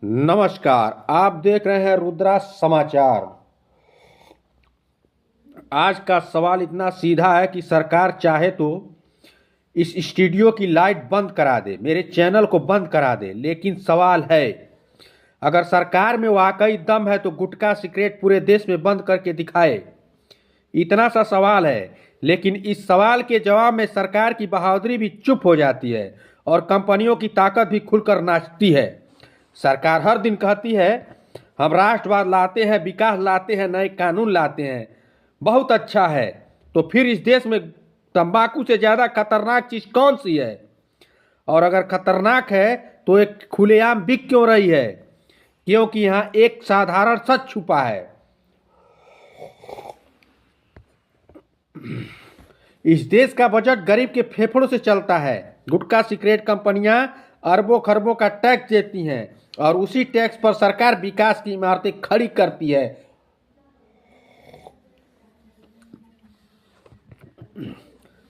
नमस्कार, आप देख रहे हैं रुद्रा समाचार। आज का सवाल इतना सीधा है कि सरकार चाहे तो इस स्टूडियो की लाइट बंद करा दे, मेरे चैनल को बंद करा दे, लेकिन सवाल है, अगर सरकार में वाकई दम है तो गुटखा सिगरेट पूरे देश में बंद करके दिखाए। इतना सा सवाल है, लेकिन इस सवाल के जवाब में सरकार की बहादुरी भी चुप हो जाती है और कंपनियों की ताकत भी खुलकर नाचती है। सरकार हर दिन कहती है, हम राष्ट्रवाद लाते हैं, विकास लाते हैं, नए कानून लाते हैं, बहुत अच्छा है। तो फिर इस देश में तंबाकू से ज़्यादा खतरनाक चीज़ कौन सी है? और अगर खतरनाक है तो एक खुलेआम बिक क्यों रही है? क्योंकि यहाँ एक साधारण सच छुपा है। इस देश का बजट गरीब के फेफड़ों से चलता है। गुटखा सिगरेट कंपनियां अरबों खरबों का टैक्स देती हैं और उसी टैक्स पर सरकार विकास की इमारतें खड़ी करती है।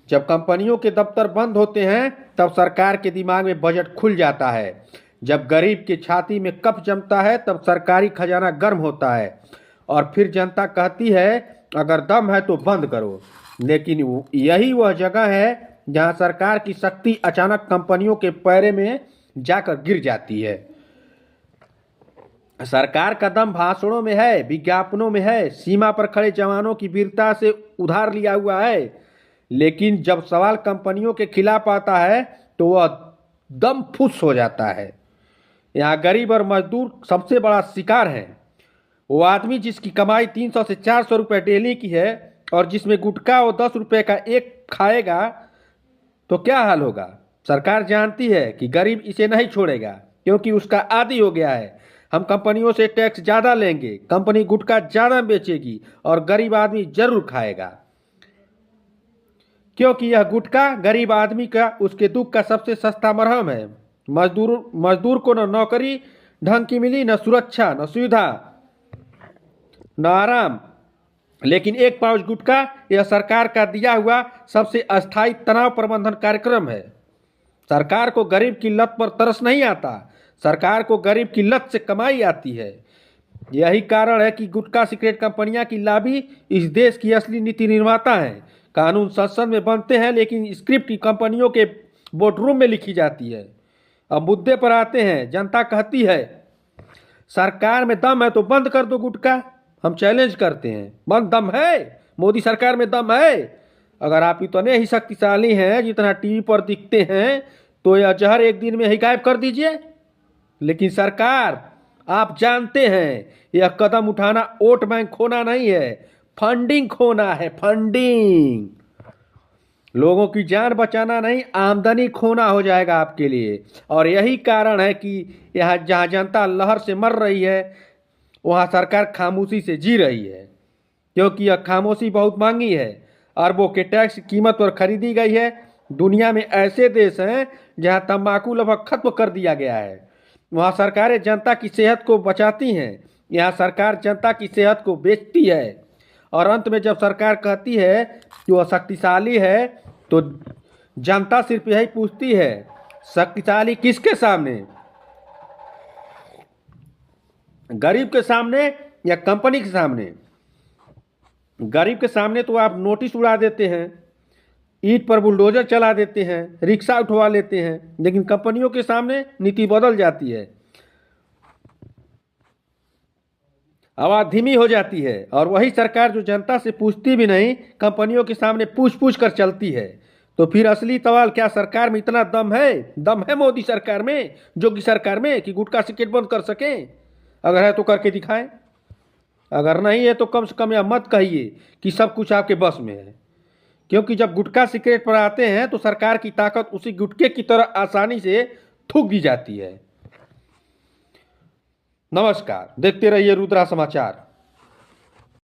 जब कंपनियों के दफ्तर बंद होते हैं तब सरकार के दिमाग में बजट खुल जाता है। जब गरीब की छाती में कफ जमता है तब सरकारी खजाना गर्म होता है और फिर जनता कहती है, अगर दम है तो बंद करो। लेकिन यही वह जगह है जहां सरकार की शक्ति अचानक कंपनियों के पैरे में जाकर गिर जाती है। सरकार का दम भाषणों में है, विज्ञापनों में है, सीमा पर खड़े जवानों की वीरता से उधार लिया हुआ है। लेकिन जब सवाल कंपनियों के खिलाफ आता है तो वह दम फुस हो जाता है। यहाँ गरीब और मजदूर सबसे बड़ा शिकार है। वो आदमी जिसकी कमाई 300 से 400 रुपये डेली की है और जिसमें गुटखा वो 10 रुपये का एक खाएगा तो क्या हाल होगा? सरकार जानती है कि गरीब इसे नहीं छोड़ेगा क्योंकि उसका आदी हो गया है। हम कंपनियों से टैक्स ज़्यादा लेंगे, कंपनी गुटखा ज़्यादा बेचेगी और गरीब आदमी जरूर खाएगा, क्योंकि यह गुटखा गरीब आदमी का उसके दुख का सबसे सस्ता मरहम है। मजदूर को न नौकरी ढंग की मिली, न सुरक्षा, न सुविधा, न आराम, लेकिन एक पाउच गुटखा यह सरकार का दिया हुआ सबसे अस्थायी तनाव प्रबंधन कार्यक्रम है। सरकार को गरीब की लत पर तरस नहीं आता, सरकार को गरीब की लत से कमाई आती है। यही कारण है कि गुटखा सिगरेट कंपनियां की लॉबी इस देश की असली नीति निर्माता है। कानून संसद में बनते हैं लेकिन स्क्रिप्ट की कंपनियों के बोर्डरूम में लिखी जाती है। अब मुद्दे पर आते हैं। जनता कहती है, सरकार में दम है तो बंद कर दो गुटखा। हम चैलेंज करते हैं, बंद दम है? मोदी सरकार में दम है? अगर आप इतने ही शक्तिशाली हैं जितना टीवी पर दिखते हैं तो यह जहर एक दिन में ही गायब कर दीजिए। लेकिन सरकार, आप जानते हैं यह कदम उठाना वोट बैंक खोना नहीं है, फंडिंग खोना है। फंडिंग, लोगों की जान बचाना नहीं, आमदनी खोना हो जाएगा आपके लिए। और यही कारण है कि यहाँ जहाँ जनता लहर से मर रही है वहाँ सरकार खामोशी से जी रही है, क्योंकि यह खामोशी बहुत महंगी है। अरबों के टैक्स की कीमत पर खरीदी गई है। दुनिया में ऐसे देश हैं जहाँ तंबाकू लगभग खत्म कर दिया गया है, वहाँ सरकारें जनता की सेहत को बचाती हैं। यहाँ सरकार जनता की सेहत को बेचती है। और अंत में जब सरकार कहती है कि वह शक्तिशाली है तो जनता सिर्फ यही पूछती है, शक्तिशाली किसके सामने? गरीब के सामने या कंपनी के सामने? गरीब के सामने तो आप नोटिस उड़ा देते हैं, ईंट पर बुलडोजर चला देते हैं, रिक्शा उठवा लेते हैं, लेकिन कंपनियों के सामने नीति बदल जाती है, आवाज धीमी हो जाती है। और वही सरकार जो जनता से पूछती भी नहीं, कंपनियों के सामने पूछ पूछ कर चलती है। तो फिर असली सवाल, क्या सरकार में इतना दम है? दम है मोदी सरकार में, योगी सरकार में, कि गुटखा सिगरेट बंद कर सकें? अगर है तो करके दिखाएं। अगर नहीं है तो कम से कम यह मत कहिए कि सब कुछ आपके बस में है, क्योंकि जब गुटखा सिगरेट पर आते हैं तो सरकार की ताकत उसी गुटखे की तरह आसानी से थूक दी जाती है। नमस्कार, देखते रहिए रुद्रा समाचार।